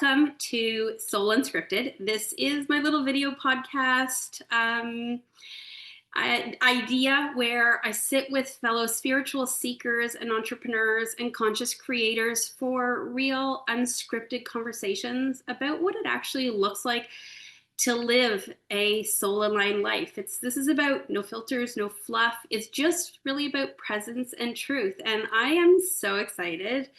welcome to Soul Unscripted. This is my little video podcast idea where I sit with fellow spiritual seekers and entrepreneurs and conscious creators for real unscripted conversations about what it actually looks like to live a soul-aligned life. This is about no filters, no fluff. It's just really about presence and truth. And I am so excited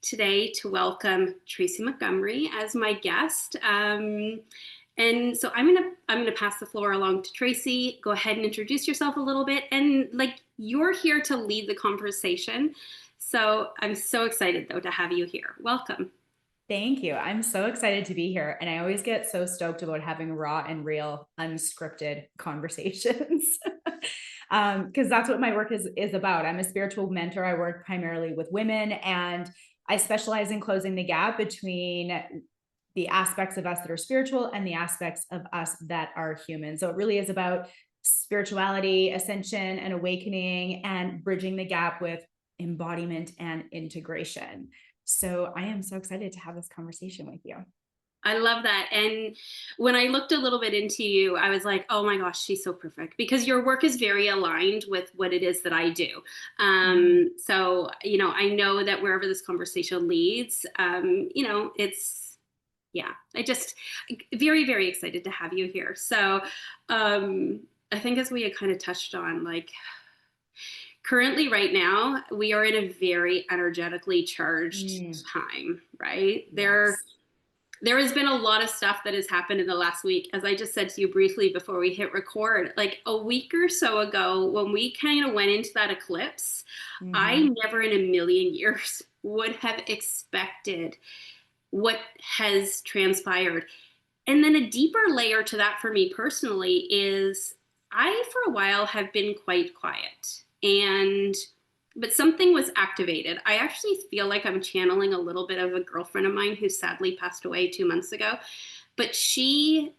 today to welcome Tracy Montgomery as my guest. And so I'm gonna pass the floor along to Tracy. Go ahead and introduce yourself a little bit, and you're here to lead the conversation. So I'm so excited though to have you here. Welcome. Thank you. I'm so excited to be here. And I always get so stoked about having raw and real unscripted conversations. Because that's what my work is about. I'm a spiritual mentor. I work primarily with women, and I specialize in closing the gap between the aspects of us that are spiritual and the aspects of us that are human. So it really is about spirituality, ascension, and awakening, and bridging the gap with embodiment and integration. So I am so excited to have this conversation with you. I love that. And when I looked a little bit into you, I was like, oh my gosh, she's so perfect because your work is very aligned with what it is that I do. So, I know that wherever this conversation leads, yeah, I just very, very excited to have you here. So, I think as we had kind of touched on, currently right now, we are in a very energetically charged time, right? Yes. There has been a lot of stuff that has happened in the last week. As I just said to you briefly before we hit record, like a week or so ago, when we kind of went into that eclipse, I Mhm. never in a million years would have expected what has transpired. And then a deeper layer to that for me personally is I, for a while, have been quite quiet. But something was activated. I actually feel like I'm channeling a little bit of a girlfriend of mine who sadly passed away 2 months ago. But she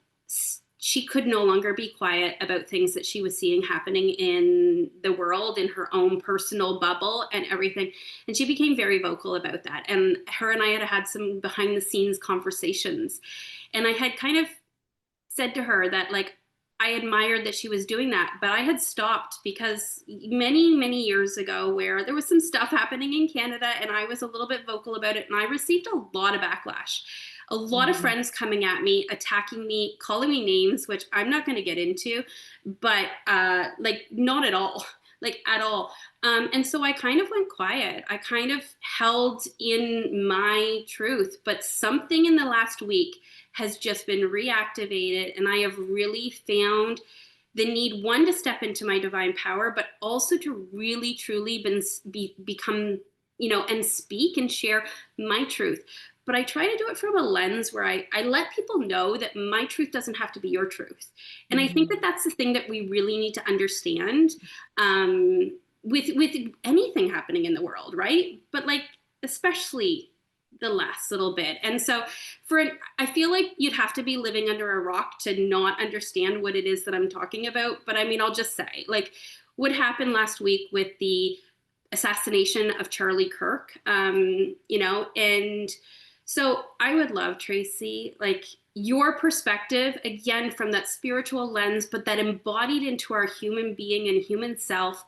could no longer be quiet about things that she was seeing happening in the world, in her own personal bubble and everything. And she became very vocal about that. And her and I had some behind the scenes conversations. And I had kind of said to her that I admired that she was doing that, but I had stopped because many, many years ago where there was some stuff happening in Canada and I was a little bit vocal about it and I received a lot of backlash. A lot of Mhm. friends coming at me, attacking me, calling me names, which I'm not going to get into, but not at all, like at all. And so I kind of went quiet. I kind of held in my truth, but something in the last week has just been reactivated. And I have really found the need, one, to step into my divine power, but also to really, truly become, and speak and share my truth. But I try to do it from a lens where I let people know that my truth doesn't have to be your truth. And I think that Mhm. that's the thing that we really need to understand with anything happening in the world, right? But especially the last little bit. And so I feel like you'd have to be living under a rock to not understand what it is that I'm talking about. But I mean, I'll just say, what happened last week with the assassination of Charlie Kirk, and so I would love, Tracy, your perspective, again, from that spiritual lens, but that embodied into our human being and human self.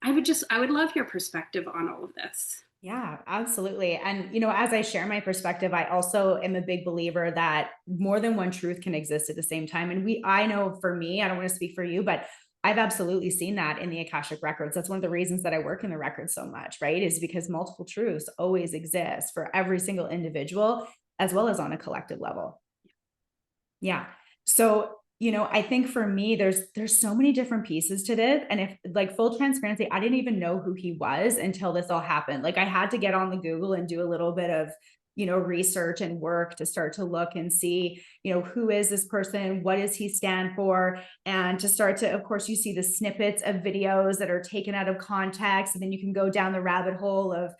I would love your perspective on all of this. Yeah, absolutely. And, as I share my perspective, I also am a big believer that more than one truth can exist at the same time. And I know for me, I don't want to speak for you, but I've absolutely seen that in the Akashic Records. That's one of the reasons that I work in the records so much, right? Is because multiple truths always exist for every single individual, as well as on a collective level. Yeah. So, I think for me, there's so many different pieces to this. And if, like, full transparency, I didn't even know who he was until this all happened. Like, I had to get on the Google and do a little bit of, research and work to start to look and see, who is this person? What does he stand for? And to start to, of course, you see the snippets of videos that are taken out of context. And then you can go down the rabbit hole of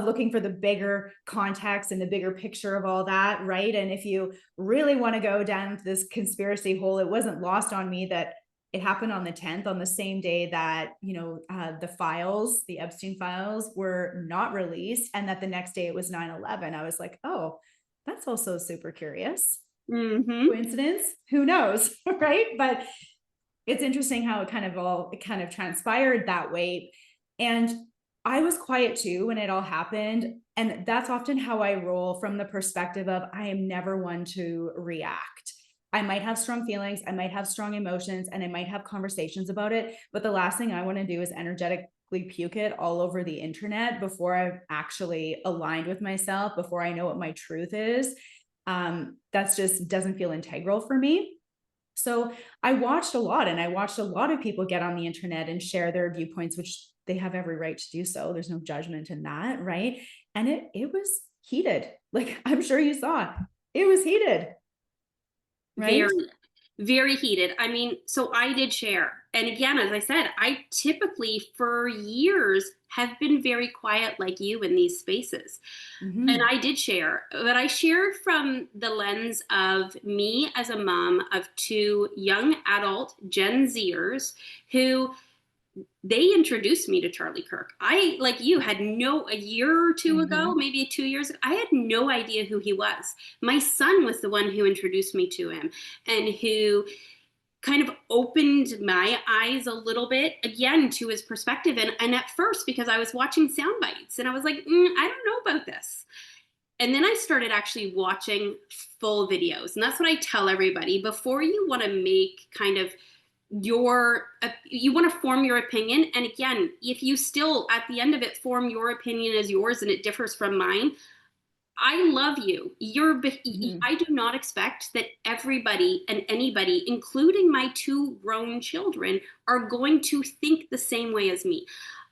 looking for the bigger context and the bigger picture of all that, right? And if you really want to go down this conspiracy hole, it wasn't lost on me that it happened on the 10th, on the same day that, the Epstein files were not released, and that the next day it was 9/11. I was like, oh, that's also super curious. Mm-hmm. Coincidence? Who knows? Right. But it's interesting how it kind of transpired that way. And I was quiet too when it all happened. And that's often how I roll, from the perspective of I am never one to react. I might have strong feelings, I might have strong emotions, and I might have conversations about it. But the last thing I want to do is energetically puke it all over the internet before I've actually aligned with myself, before I know what my truth is. That's just doesn't feel integral for me. So I watched a lot, and I watched a lot of people get on the internet and share their viewpoints, which they have every right to do so. There's no judgment in that, right? And it was heated. Like, I'm sure you saw, it was heated, right? Very, very heated. I mean, so I did share. And again, as I said, I typically for years have been very quiet like you in these spaces. And Mm-hmm. I did share, but I shared from the lens of me as a mom of two young adult Gen Zers who they introduced me to Charlie Kirk. I, like you, had a year or two ago, Mm-hmm. maybe 2 years ago, I had no idea who he was. My son was the one who introduced me to him and who kind of opened my eyes a little bit again to his perspective. And at first, because I was watching sound bites and I was like, I don't know about this. And then I started actually watching full videos. And that's what I tell everybody before you want to make kind of you want to form your opinion. And again, if you still at the end of it form your opinion as yours and it differs from mine, I love you. Mm-hmm. I do not expect that everybody and anybody, including my two grown children, are going to think the same way as me.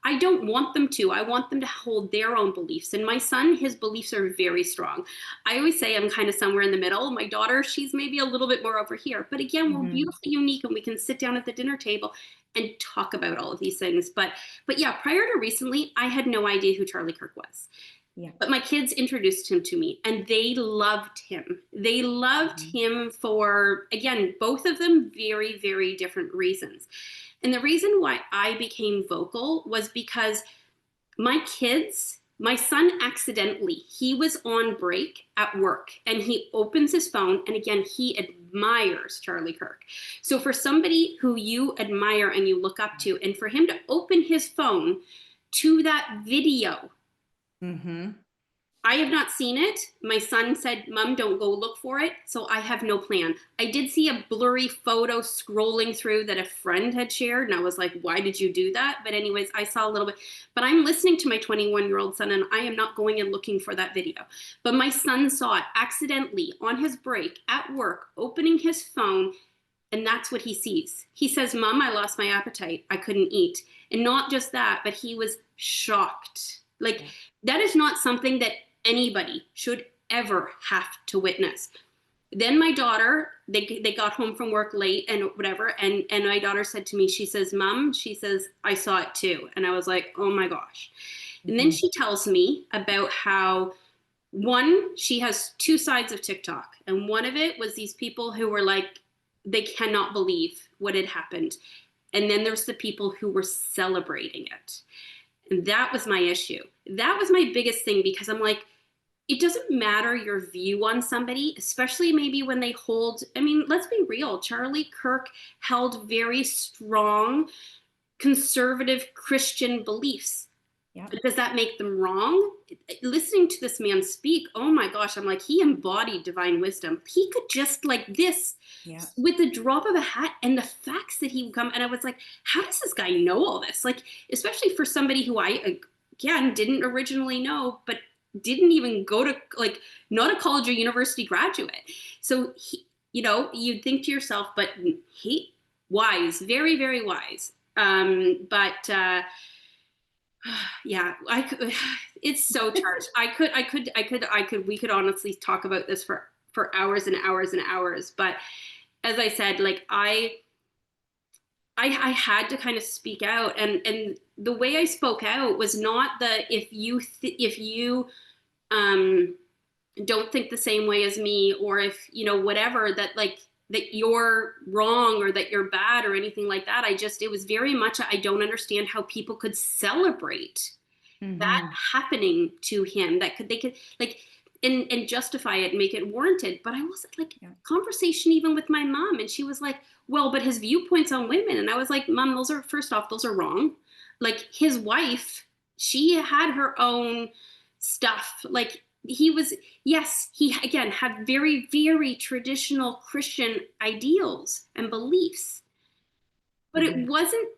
I don't want them to. I want them to hold their own beliefs. And my son, his beliefs are very strong. I always say I'm kind of somewhere in the middle. My daughter, she's maybe a little bit more over here. But again, we're Mm-hmm. beautifully unique and we can sit down at the dinner table and talk about all of these things. But yeah, prior to recently, I had no idea who Charlie Kirk was. Yeah. But my kids introduced him to me and they loved him. They loved Mm-hmm. him for, again, both of them very, very different reasons. And the reason why I became vocal was because my son accidentally, he was on break at work and he opens his phone and again, he admires Charlie Kirk. So for somebody who you admire and you look up to, and for him to open his phone to that video, Mm-hmm. I have not seen it. My son said, Mom, don't go look for it. So I have no plan. I did see a blurry photo scrolling through that a friend had shared. And I was like, why did you do that? But, anyways, I saw a little bit. But I'm listening to my 21-year-old son, and I am not going and looking for that video. But my son saw it accidentally on his break at work, opening his phone. And that's what he sees. He says, Mom, I lost my appetite. I couldn't eat. And not just that, but he was shocked. Like, Yeah. that is not something that anybody should ever have to witness. Then my daughter, they got home from work late and whatever, and my daughter said to me, she says, Mom, she says, I saw it too. And I was like, oh my gosh. And then Mm-hmm. she tells me about how one, she has two sides of TikTok, and one of it was these people who were like, they cannot believe what had happened. And then there's the people who were celebrating it. And that was my issue. That was my biggest thing because I'm like, it doesn't matter your view on somebody, especially maybe when they hold, I mean, let's be real. Charlie Kirk held very strong conservative Christian beliefs. Yeah. But does that make them wrong? Listening to this man speak, oh my gosh, I'm like, he embodied divine wisdom. He could just like this Yeah. with the drop of a hat and the facts that he would come. And I was like, how does this guy know all this? Like, especially for somebody who I, again, didn't originally know, but didn't even go to, like, not a college or university graduate. So, you'd think to yourself, but he, wise, very, very wise. But yeah, I could, it's so charged. We could honestly talk about this for hours and hours and hours. But as I said, like I had to kind of speak out, and the way I spoke out was not the if you um don't think the same way as me, or if whatever, that like that you're wrong or that you're bad or anything like that. It was very much, I don't understand how people could celebrate that Hmm. happening to him, they could like, and justify it and make it warranted. But I was like, Yeah. conversation even with my mom, and she was like, well, but his viewpoints on women. And I was like, Mom, those are, first off, those are wrong. Like, his wife, she had her own stuff. Like, he was, yes, he again had very, very traditional Christian ideals and beliefs, but it Hmm. wasn't,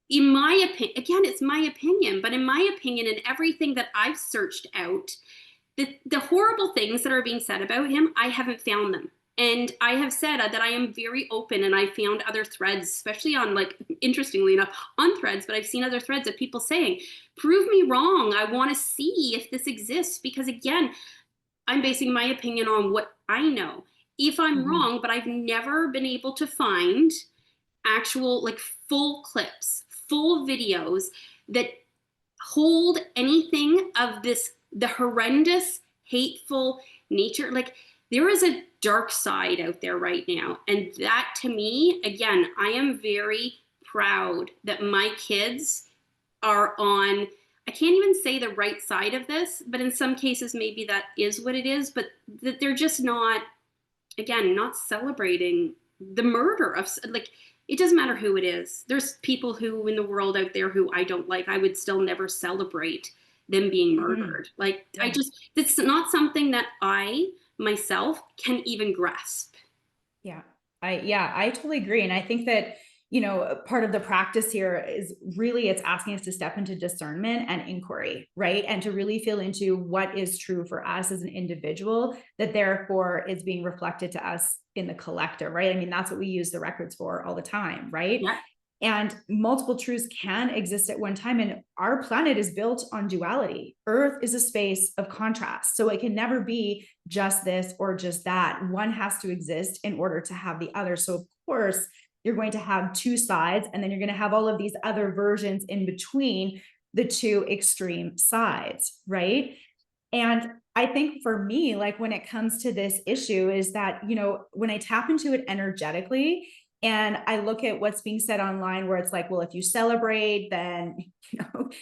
in my opinion, again, it's my opinion, but in my opinion, and everything that I've searched out, the horrible things that are being said about him, I haven't found them. And I have said that I am very open, and I found other threads, especially on, like, interestingly enough, on threads, but I've seen other threads of people saying, prove me wrong. I want to see if this exists. Because again, I'm basing my opinion on what I know. If I'm Hmm. wrong, but I've never been able to find actual, like, full clips, full videos that hold anything of this, the horrendous, hateful nature. Like, there is a dark side out there right now. And that, to me, again, I am very proud that my kids are on, I can't even say the right side of this, but in some cases, maybe that is what it is, but that they're just not, again, not celebrating the murder of, like, it doesn't matter who it is. There's people who in the world out there who I don't like. I would still never celebrate them being Hmm. murdered. Like, I Yeah. just, it's not something that I myself can even grasp. Yeah. I totally agree. And I think that, part of the practice here is really it's asking us to step into discernment and inquiry, right? And to really feel into what is true for us as an individual, that therefore is being reflected to us in the collective, right? I mean, that's what we use the records for all the time, right? Yeah. And multiple truths can exist at one time. And our planet is built on duality. Earth is a space of contrast. So it can never be just this or just that. One has to exist in order to have the other. So, of course, you're going to have two sides, and then you're going to have all of these other versions in between the two extreme sides, right? And I think for me, like when it comes to this issue, is that, when I tap into it energetically and I look at what's being said online, where it's like, well, if you celebrate, then,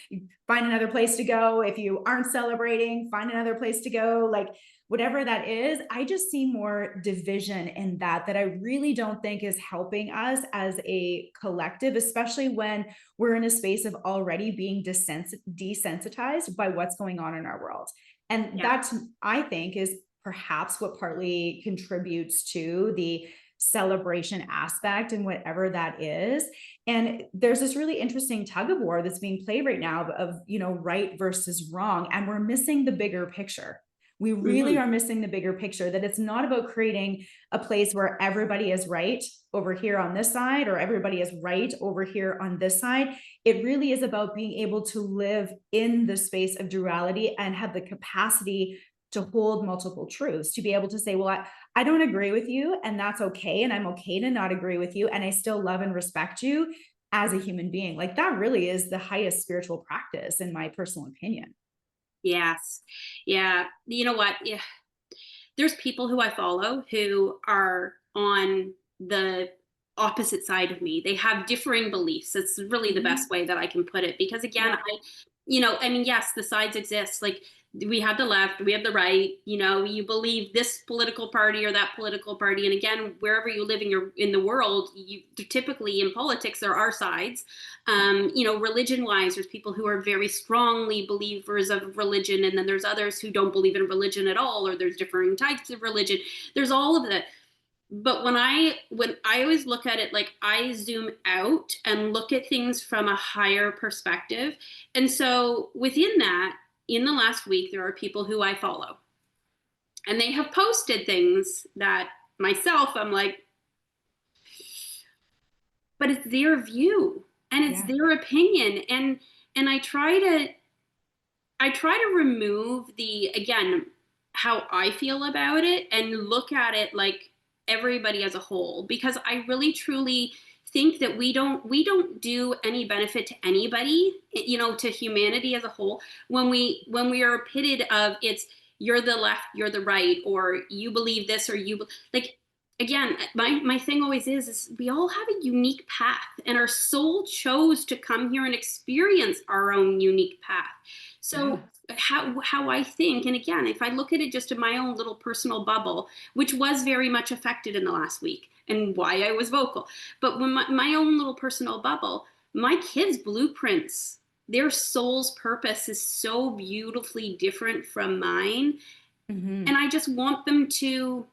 you find another place to go. If you aren't celebrating, find another place to go. Like, whatever that is, I just see more division in that I really don't think is helping us as a collective, especially when we're in a space of already being desensitized by what's going on in our world. And Yeah. that, I think, is perhaps what partly contributes to the celebration aspect and whatever that is. And there's this really interesting tug of war that's being played right now of, right versus wrong. And we're missing the bigger picture. We really Mm-hmm. are missing the bigger picture, that it's not about creating a place where everybody is right over here on this side or everybody is right over here on this side. It really is about being able to live in the space of duality and have the capacity to hold multiple truths, to be able to say, well, I don't agree with you, and that's okay. And I'm okay to not agree with you. And I still love and respect you as a human being. Like, that really is the highest spiritual practice, in my personal opinion. Yes. Yeah. You know what? Yeah. There's people who I follow who are on the opposite side of me. They have differing beliefs. It's really the best Mhm. way that I can put it. Because again, Yeah. I mean, yes, the sides exist. Like, we have the left, we have the right. You believe this political party or that political party. And again, wherever you live in the world, you typically, in politics, there are sides. Yeah. Religion wise, there's people who are very strongly believers of religion, and then there's others who don't believe in religion at all, or there's differing types of religion. There's all of that. But when I always look at it, like, I zoom out and look at things from a higher perspective. And so within that, in the last week, there are people who I follow, and they have posted things that, myself, I'm like, but it's their view and it's Yeah. their opinion. And I try to remove the, again, how I feel about it, and look at it like everybody as a whole, because I really truly think that we don't do any benefit to anybody, to humanity as a whole, when we are pitted of, it's, you're the left, you're the right, or you believe this, or like, again, my thing always is we all have a unique path, and our soul chose to come here and experience our own unique path. So Yeah. how I think, and again, if I look at it just in my own little personal bubble, which was very much affected in the last week, and why I was vocal, but when my own little personal bubble, my kids' blueprints, their soul's purpose is so beautifully different from mine, and Hmm. I just want them to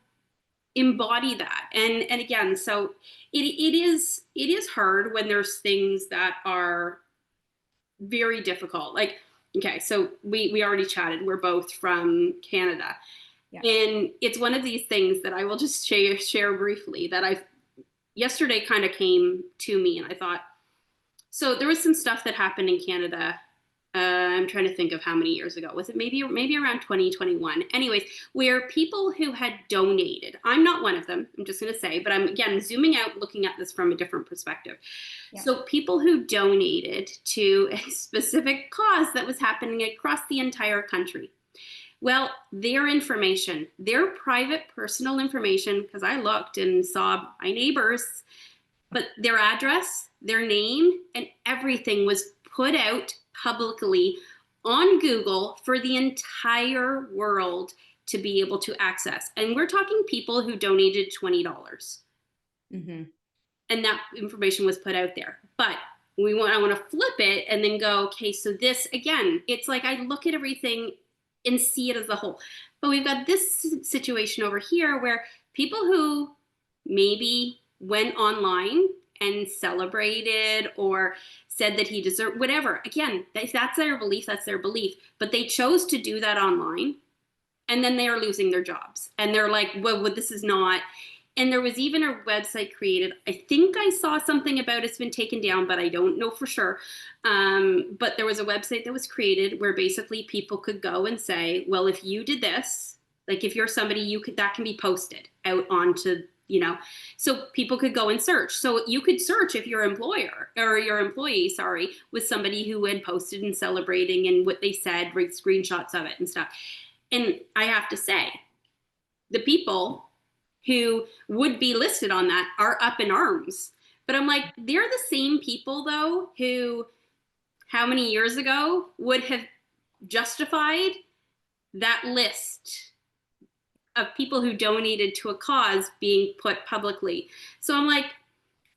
embody that. And again, so it is hard when there's things that are very difficult. Like, okay, so we already chatted, we're both from Canada, Yeah. and it's one of these things that I will just share briefly, that I yesterday kind of came to me, and I thought, so there was some stuff that happened in Canada. I'm trying to think of how many years ago. Was it maybe around 2021? Anyways, where people who had donated, I'm not one of them, I'm just going to say, but I'm again zooming out, looking at this from a different perspective. Yeah. So people who donated to a specific cause that was happening across the entire country. Well, their information, their private personal information, because I looked and saw my neighbors, but their address, their name, and everything was put out publicly on Google for the entire world to be able to access. And we're talking people who donated $20. Hmm. And that information was put out there. But I want to flip it and then go, okay, so this again, it's like I look at everything and see it as a whole. But we've got this situation over here where people who maybe went online and celebrated or said that he deserved whatever. Again, that's their belief, that's their belief. But they chose to do that online, and then they are losing their jobs. And they're like, well, this is not. And there was even a website created. I think I saw something about it's been taken down, but I don't know for sure. But there was a website that was created where basically people could go and say, well, if you did this, like if you're somebody, that can be posted out onto, so people could go and search. So you could search if your employer or your employee, sorry, was somebody who had posted and celebrating and what they said, right, screenshots of it and stuff. And I have to say, the people who would be listed on that are up in arms. But I'm like, they're the same people, though, who how many years ago would have justified that list of people who donated to a cause being put publicly. So I'm like,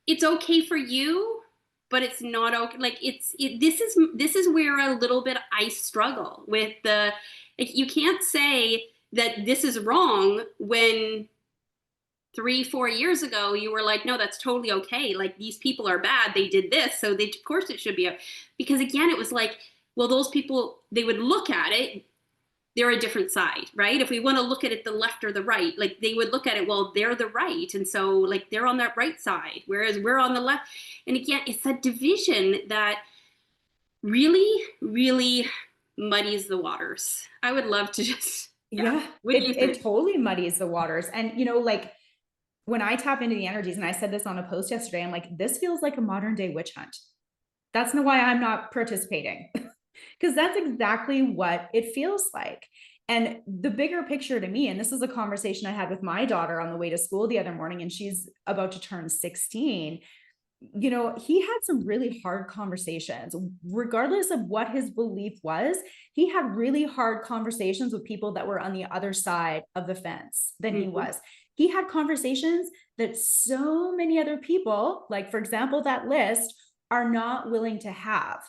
it's okay for you, but it's not okay. Like this is where a little bit I struggle with the, like, you can't say that this is wrong when 3 4 years ago you were like, no, that's totally okay, like these people are bad, they did this, so of course it should be up. Because again, it was like, well, those people, they would look at it, they're a different side, right? If we want to look at it the left or the right, like they would look at it, well, they're the right, and so like they're on that right side, whereas we're on the left. And again, it's that division that really really muddies the waters. I would love to just, yeah, Yeah. what do you It think? totally muddies the waters. And, like when I tap into the energies, and I said this on a post yesterday, I'm like, this feels like a modern day witch hunt. That's not why I'm not participating, because that's exactly what it feels like. And the bigger picture to me, and this is a conversation I had with my daughter on the way to school the other morning, and she's about to turn 16. He had some really hard conversations, regardless of what his belief was. He had really hard conversations with people that were on the other side of the fence than he Mm-hmm. was. He had conversations that so many other people, like, for example, that list, are not willing to have.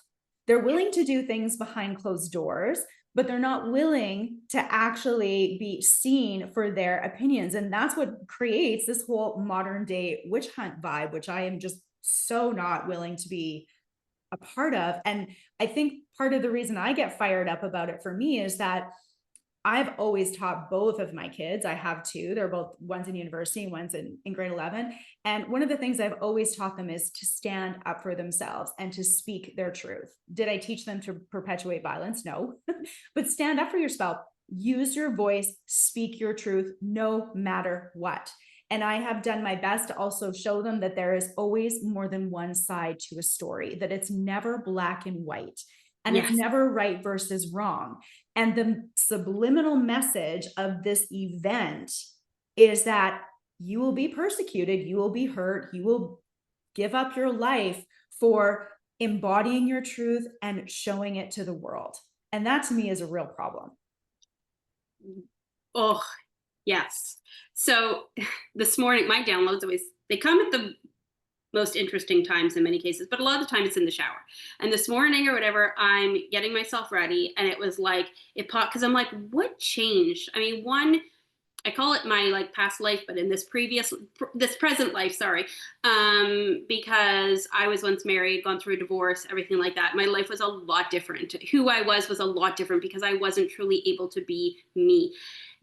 They're willing to do things behind closed doors, but they're not willing to actually be seen for their opinions. And that's what creates this whole modern day witch hunt vibe, which I am just so not willing to be a part of. And I think part of the reason I get fired up about it for me is that I've always taught both of my kids. I have two. They're both, one's in university, one's in grade 11. And one of the things I've always taught them is to stand up for themselves and to speak their truth. Did I teach them to perpetuate violence? No. But stand up for yourself. Use your voice, speak your truth, no matter what. And I have done my best to also show them that there is always more than one side to a story, that it's never black and white, and it's Yes. never right versus wrong. And the subliminal message of this event is that you will be persecuted, you will be hurt, you will give up your life for embodying your truth and showing it to the world. And that to me is a real problem. Oh, yes. So this morning, my downloads always, they come at the most interesting times in many cases, but a lot of the time it's in the shower. And this morning or whatever, I'm getting myself ready, and it was like, it popped, because I'm like, what changed? I mean, one, I call it my like past life, but in this present life, sorry, because I was once married, gone through a divorce, everything like that. My life was a lot different. Who I was a lot different because I wasn't truly able to be me.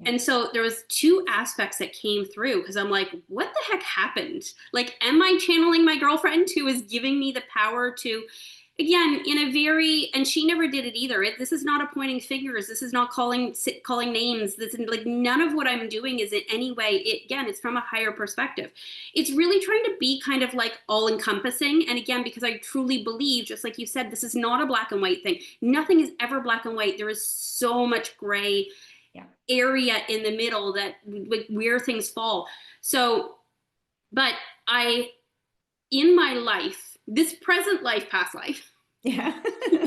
And so there was two aspects that came through, because I'm like, what the heck happened? Like, am I channeling my girlfriend who is giving me the power to, again, in a very, and she never did it either. This is not a pointing fingers. This is not calling names. This is like, none of what I'm doing is in any way, again, it's from a higher perspective. It's really trying to be kind of like all encompassing. And again, because I truly believe, just like you said, this is not a black and white thing. Nothing is ever black and white. There is so much gray area in the middle that like where things fall. So, but in my life, this present life, past life, yeah,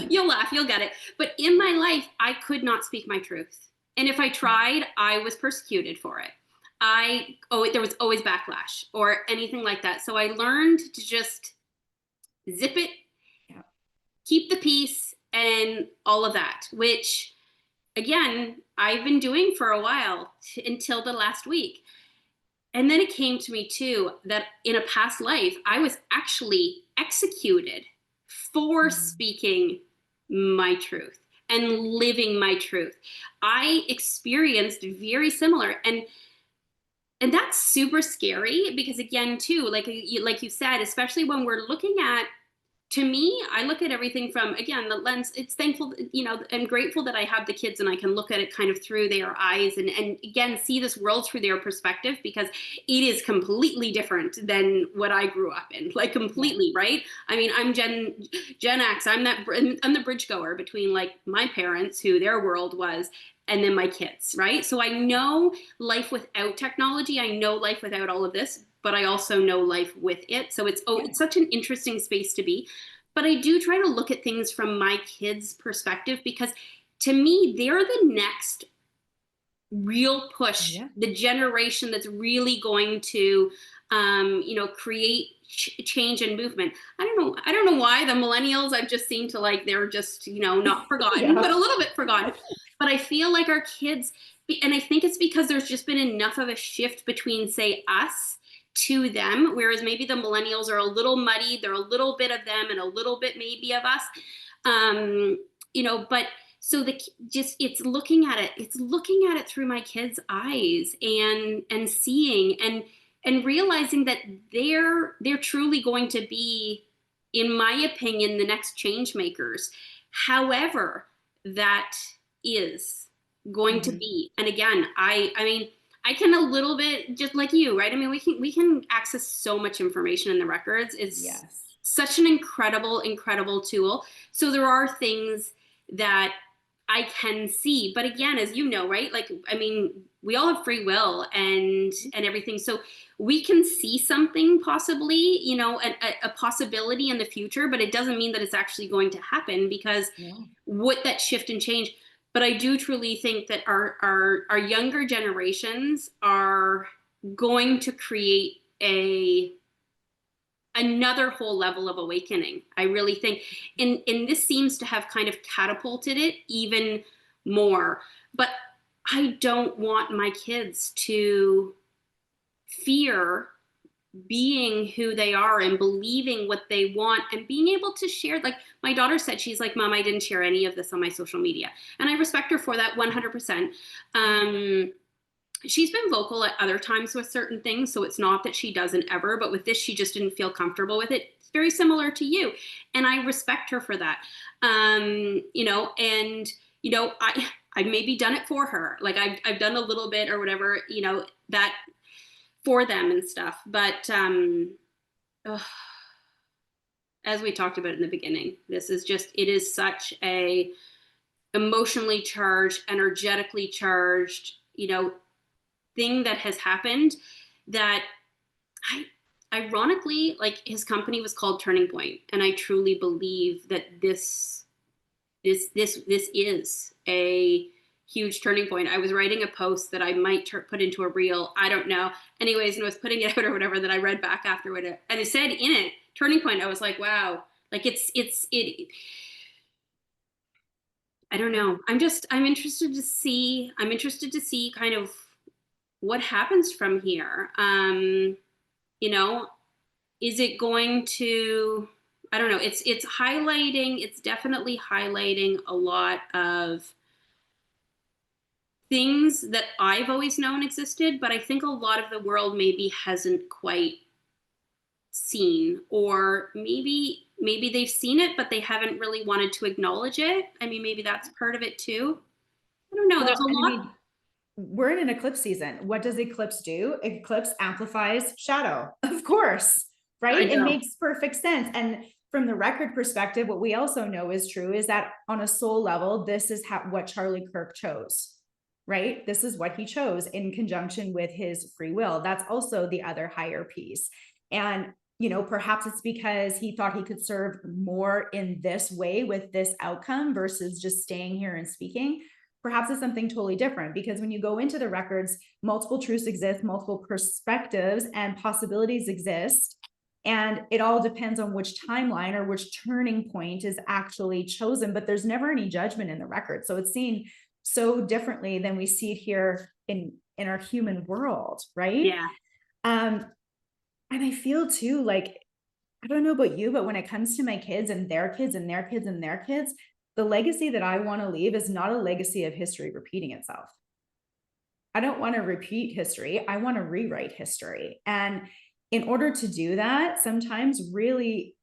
you'll laugh, you'll get it. But in my life, I could not speak my truth. And if I tried, I was persecuted for it. There was always backlash or anything like that. So I learned to just zip it, keep the peace, and all of that, which again, I've been doing for a while until the last week. And then it came to me too that in a past life, I was actually executed for speaking my truth and living my truth. I experienced very similar, and that's super scary because again, too, like you said, especially when we're looking at, to me, I look at everything from, again, the lens. It's thankful, I'm grateful that I have the kids and I can look at it kind of through their eyes and again, see this world through their perspective, because it is completely different than what I grew up in, like completely, right? I mean, I'm Gen X. I'm the bridge goer between like my parents, who their world was, and then my kids, right? So I know life without technology. I know life without all of this, but I also know life with it. So it's such an interesting space to be. But I do try to look at things from my kids' perspective, because to me, they're the next real push, the generation that's really going to, create change and movement. I don't know why the millennials, I've just seen to like, they're just, not forgotten, but a little bit forgotten. But I feel like our kids, and I think it's because there's just been enough of a shift between, say, us to them, whereas maybe the millennials are a little muddy. They're a little bit of them and a little bit maybe of us. But so it's looking at it through my kids' eyes and seeing and realizing that they're truly going to be, in my opinion, the next change makers. However, that is going to be. And again, I mean, I can a little bit, just like you, right? I mean, we can access so much information in the records. It's such an incredible tool. So there are things that I can see, but again, as you know, right? Like, I mean, we all have free will and everything. So we can see something possibly, a possibility in the future, but it doesn't mean that it's actually going to happen, because what that shift and change. But I do truly think that our younger generations are going to create another whole level of awakening. I really think, and this seems to have kind of catapulted it even more. But I don't want my kids to fear being who they are and believing what they want and being able to share. Like my daughter said, she's like, Mom, I didn't share any of this on my social media. And I respect her for that 100%. She's been vocal at other times with certain things, so it's not that she doesn't ever, but with this, she just didn't feel comfortable with it. It's very similar to you. And I respect her for that. I've maybe done it for her. Like I've done a little bit or whatever, that for them and stuff. But as we talked about in the beginning, it is such a emotionally charged, energetically charged, thing that has happened that I ironically, like, his company was called Turning Point, and I truly believe that this is a huge turning point. I was writing a post that I might put into a reel. I don't know. Anyways, and I was putting it out or whatever, that I read back afterward, and it said in it turning point. I was like, wow, like it. I don't know. I'm interested to see. I'm interested to see kind of what happens from here. You know, is it going to? I don't know. It's highlighting. It's definitely highlighting a lot of things that I've always known existed, but I think a lot of the world maybe hasn't quite seen, or maybe they've seen it, but they haven't really wanted to acknowledge it. I mean, maybe that's part of it too. I don't know. There's Well, a and I lot. mean, we're in an eclipse season. What does eclipse do? Eclipse amplifies shadow, of course, I right? It know. makes perfect sense. And from the record perspective, what we also know is true is that on a soul level, this is what Charlie Kirk chose, right? This is what he chose in conjunction with his free will. That's also the other higher piece. And perhaps it's because he thought he could serve more in this way with this outcome versus just staying here and speaking. Perhaps it's something totally different, because when you go into the records, multiple truths exist, multiple perspectives and possibilities exist. And it all depends on which timeline or which turning point is actually chosen, but there's never any judgment in the record. So it's seen so differently than we see it here in our human world, right? Yeah. And I feel too, like, I don't know about you, but when it comes to my kids and their kids and their kids and their kids, the legacy that I want to leave is not a legacy of history repeating itself. I don't want to repeat history. I want to rewrite history. And in order to do that, sometimes really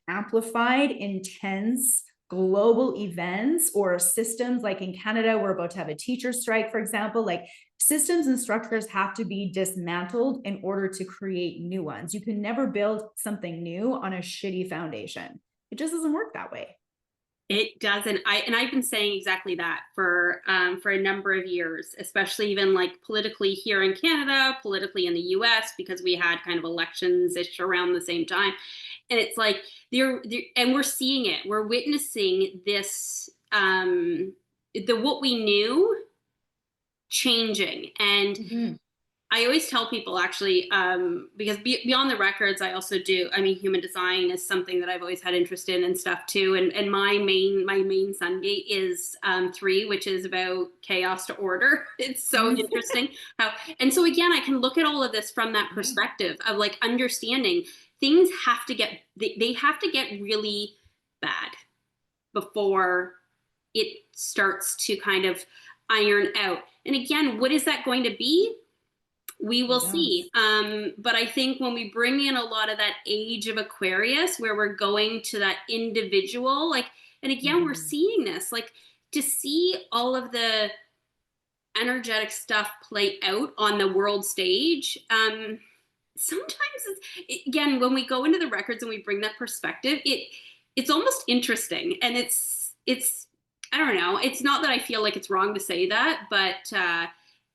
amplified, intense global events or systems, like in Canada, we're about to have a teacher strike, for example, like systems and structures have to be dismantled in order to create new ones. You can never build something new on a shitty foundation. It just doesn't work that way. It doesn't. I've been saying exactly that for a number of years, especially even like politically here in Canada, politically in the U.S., because we had kind of elections ish around the same time, and it's like and we're seeing it. We're witnessing this, the what we knew changing. And Mm-hmm. I always tell people, actually, because beyond the records, I also do. I mean, human design is something that I've always had interest in and stuff too. And my main sun gate is 3, which is about chaos to order. It's so interesting how. And so again, I can look at all of this from that perspective of like understanding things have to get they have to get really bad before it starts to kind of iron out. And again, what is that going to be? We will see. But I think when we bring in a lot of that age of Aquarius, where we're going to that individual, like, and again, we're seeing this, like, to see all of the energetic stuff play out on the world stage. Sometimes again, when we go into the records and we bring that perspective, it's almost interesting, and it's I don't know. It's not that I feel like it's wrong to say that, but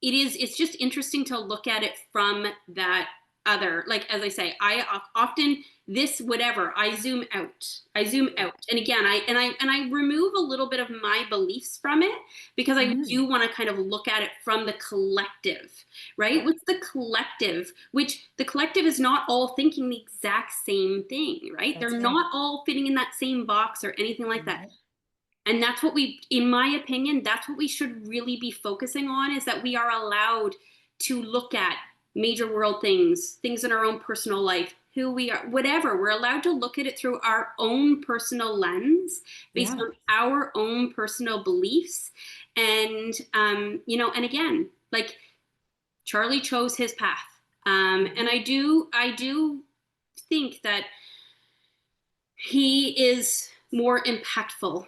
it's just interesting to look at it from that other, like, as I say, I often this whatever I zoom out, and again, I remove a little bit of my beliefs from it, because I do want to kind of look at it from the collective, right? What's the collective, which the collective is not all thinking the exact same thing, right? They're not all fitting in that same box or anything like that. And that's what in my opinion, that's what we should really be focusing on, is that we are allowed to look at major world things in our own personal life, who we are, whatever. We're allowed to look at it through our own personal lens, based on our own personal beliefs. And, and again, like, Charlie chose his path. And I do think that he is more impactful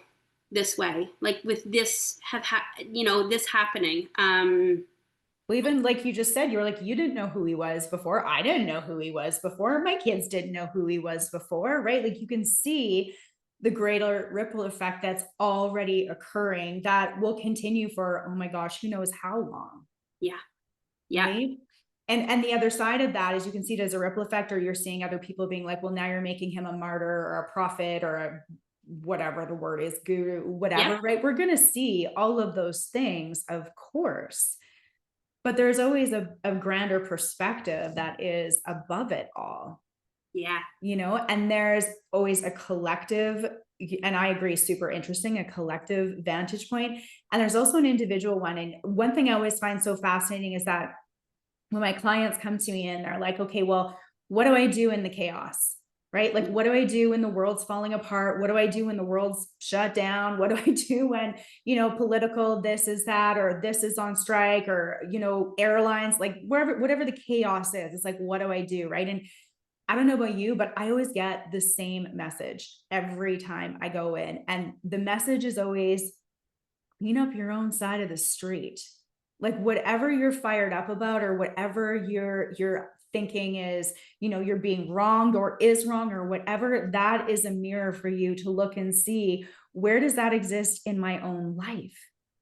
this way, like with this this happening. Well, even like you just said, you were like, you didn't know who he was before. I didn't know who he was before. My kids didn't know who he was before, right? Like you can see the greater ripple effect that's already occurring that will continue for, oh my gosh, who knows how long. Yeah. Right? And the other side of that is you can see it as a ripple effect, or you're seeing other people being like, well, now you're making him a martyr or a prophet or a whatever the word is, guru, whatever, Yep. right? We're going to see all of those things, of course, but there's always a grander perspective that is above it all, Yeah. and there's always a collective, and I agree, super interesting, a collective vantage point. And there's also an individual one. And one thing I always find so fascinating is that when my clients come to me and they're like, okay, well, what do I do in the chaos? Right? Like, what do I do when the world's falling apart? What do I do when the world's shut down? What do I do when, political, this is that, or this is on strike, or, airlines, like wherever, whatever the chaos is, it's like, what do I do? Right. And I don't know about you, but I always get the same message every time I go in. And the message is always clean up your own side of the street. Like whatever you're fired up about, or whatever you're thinking is, you're being wronged or is wrong or whatever, that is a mirror for you to look and see, where does that exist in my own life?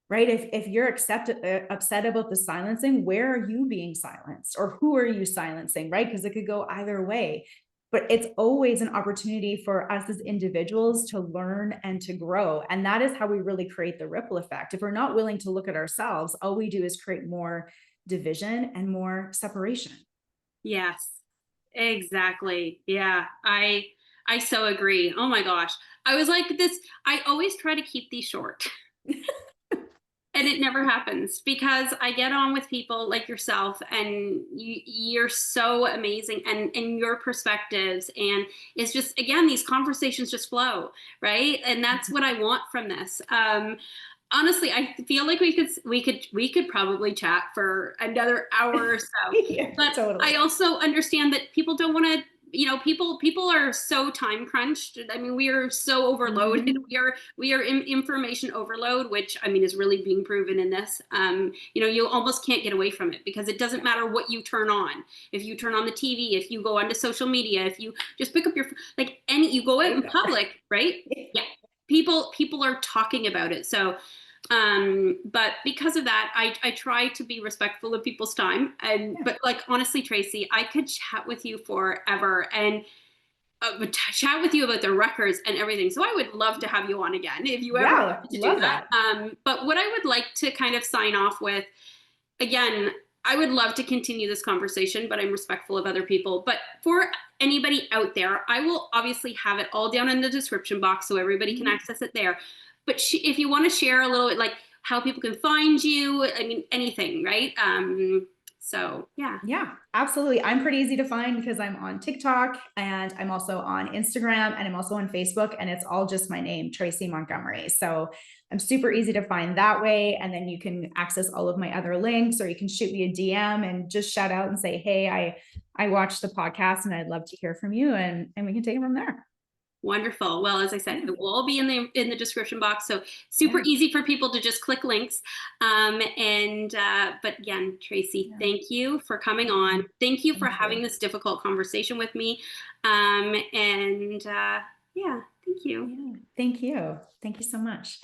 Right? If you're upset about the silencing, where are you being silenced, or who are you silencing? Right? Because it could go either way. But it's always an opportunity for us as individuals to learn and to grow. And that is how we really create the ripple effect. If we're not willing to look at ourselves, all we do is create more division and more separation. Yes. Exactly. Yeah. I so agree. Oh my gosh. I was like this, I always try to keep these short. And it never happens because I get on with people like yourself, and you're so amazing, and your perspectives, and it's just, again, these conversations just flow, right? And that's what I want from this. Honestly, I feel like we could probably chat for another hour or so. Yeah, But I totally. also understand that people don't want to, people are so time crunched. I mean, we are so overloaded. Mhm. We are in information overload, which, I mean, is really being proven in this. You almost can't get away from it, because it doesn't matter what you turn on. If you turn on the TV, if you go onto social media, if you just pick up your, like, any, you go out in public, right? Yeah, people are talking about it. So but because of that, I try to be respectful of people's time. And Yeah. but, like, honestly, Tracy, I could chat with you forever, and chat with you about the records and everything. So I would love to have you on again if you ever Yeah, wanted to do love that. that. But what I would like to kind of sign off with, again, I would love to continue this conversation, but I'm respectful of other people. But for anybody out there, I will obviously have it all down in the description box so everybody can Mhm. access it there. But if you want to share a little bit, like, how people can find you, I mean, anything, right? So yeah. Yeah, absolutely. I'm pretty easy to find because I'm on TikTok, and I'm also on Instagram, and I'm also on Facebook, and it's all just my name, Tracy Montgomery. So I'm super easy to find that way. And then you can access all of my other links, or you can shoot me a DM and just shout out and say, hey, I watched the podcast and I'd love to hear from you. And we can take it from there. Wonderful. Well, as I said, Yeah. it will all be in the description box, so super Yeah. easy for people to just click links. And but again, Tracy, Yeah. thank you for coming Yeah. on. Thank you for Thank having you. this difficult conversation with me. And yeah, thank you. Yeah. Thank you. Thank you so much.